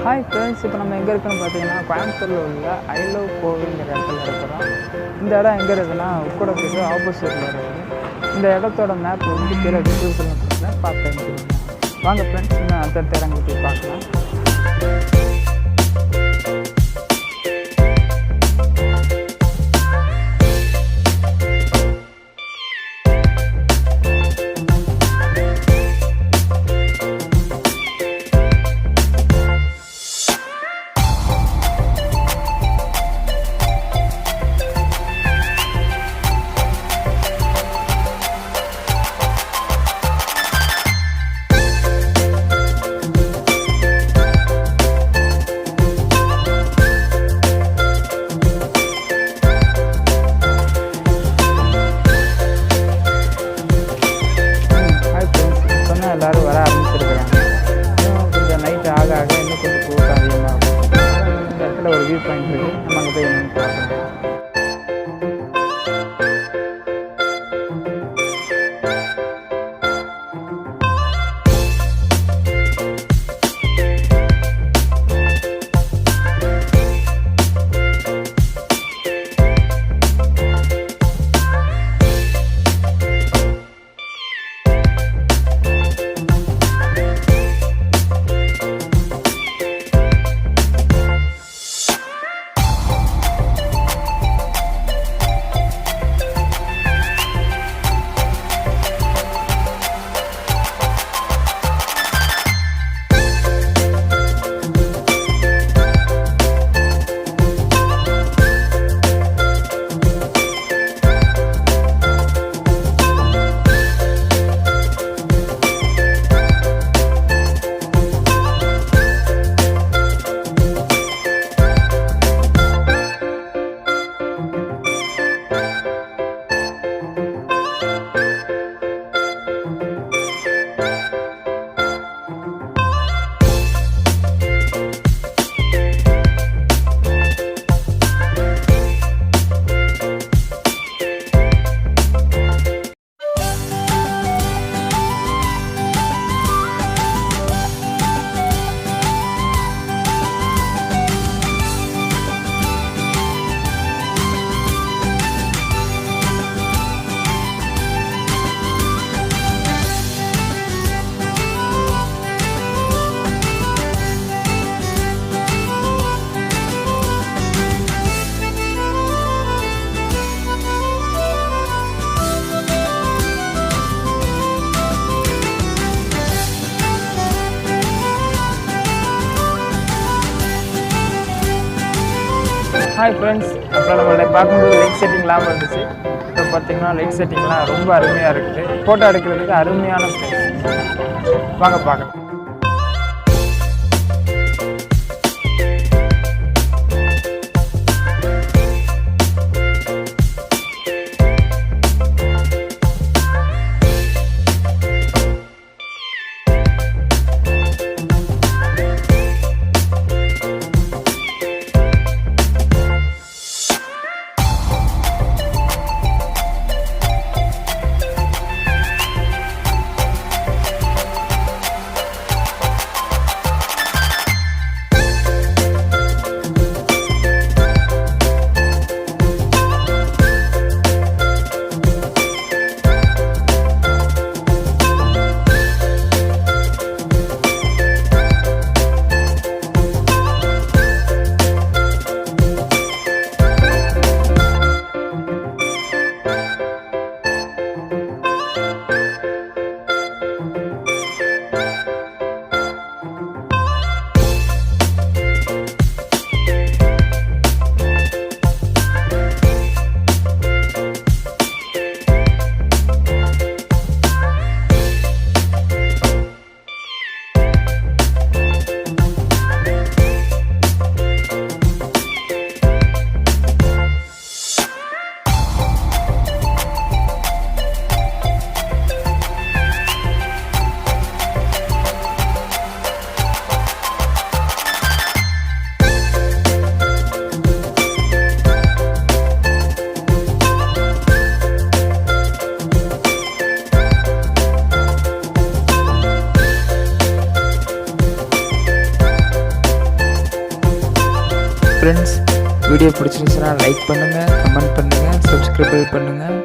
Hi friends, இப்போ நம்ம எங்கே இருக்குன்னு பார்த்தீங்கன்னா கோயம்புத்தூரில் உள்ள ஐ லவ் கோவைங்கிற இடத்துல இருக்கிறோம். இந்த இடம் எங்கே இருக்குதுன்னா உக்கடத்துக்கு ஆப்போசிட்டில் இருக்குது. இந்த இடத்தோட மேப் வந்து கீழே டிஸ்கிரிப்ஷனில் கொடுக்குறேன், பார்த்து தெரிஞ்சுக்கோங்க. வாங்க ஃப்ரெண்ட்ஸ், இன்னும் அடுத்த இடங்களை போய் பார்க்கலாம். எல்லோரும் வர ஆரம்பிச்சிருக்கிறாங்க. இன்னும் கொஞ்சம் நைட் ஆக ஆக இன்னும் கொஞ்சம் கூட்டம் அதிகமாகும். இந்த இடத்துல ஒரு வியூ பாயிண்ட் இருக்குது, நம்ம அங்கே போய் என்னென்னு பார்க்கலாம். ஹாய் ஃப்ரெண்ட்ஸ், அப்புறம் நம்மளை பார்க்கும்போது லைட் செட்டிங்லாம் வந்துச்சு. இப்போ பார்த்தீங்கன்னா லைட் செட்டிங்லாம் ரொம்ப அருமையாக இருக்குது. ஃபோட்டோ எடுக்கிறதுக்கு அருமையான பிளேஸ். வாங்க பார்க்கலாம். ஃப்ரெண்ட்ஸ், வீடியோ பிடிச்சிருந்துச்சுன்னா லைக் பண்ணுங்கள், கமெண்ட் பண்ணுங்கள், சப்ஸ்கிரைப் பண்ணுங்கள்.